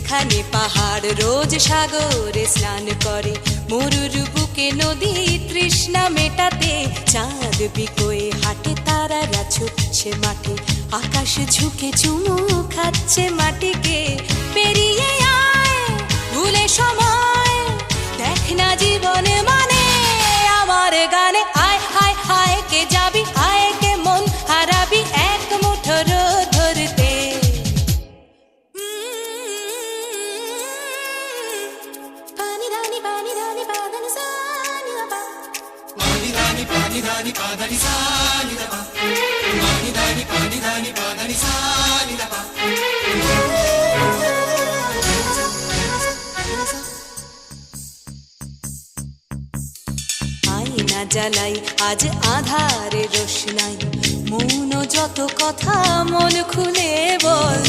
যেখানে পাহাড় রোজ সাগরে স্নান করে, মরুর বুকে নদী তৃষ্ণা মেটাতে, চাঁদ বিকোয়ে হাটে তারারা ছুটছে মাঠে, আকাশ ঝুঁকে চুমু খাচ্ছে মাটিকে। পেরিয়ে আয় ভুলে সময়, দেখ না জীবনে মানে আমার গানে। আয় হায় হায় কে যাবি, আয় কে মন হারাবি এক মুঠো রোদ ধরতে। পানি রানি পানি রানি পাদানি সানি বাবা, পানি রানি পাদানি সানি বাবা, পানি রানি পাদানি সানি বাবা। আয়না জ্বালাই আজ আধারে রোশনাই, মৌন যত কথা মন খুলে বল।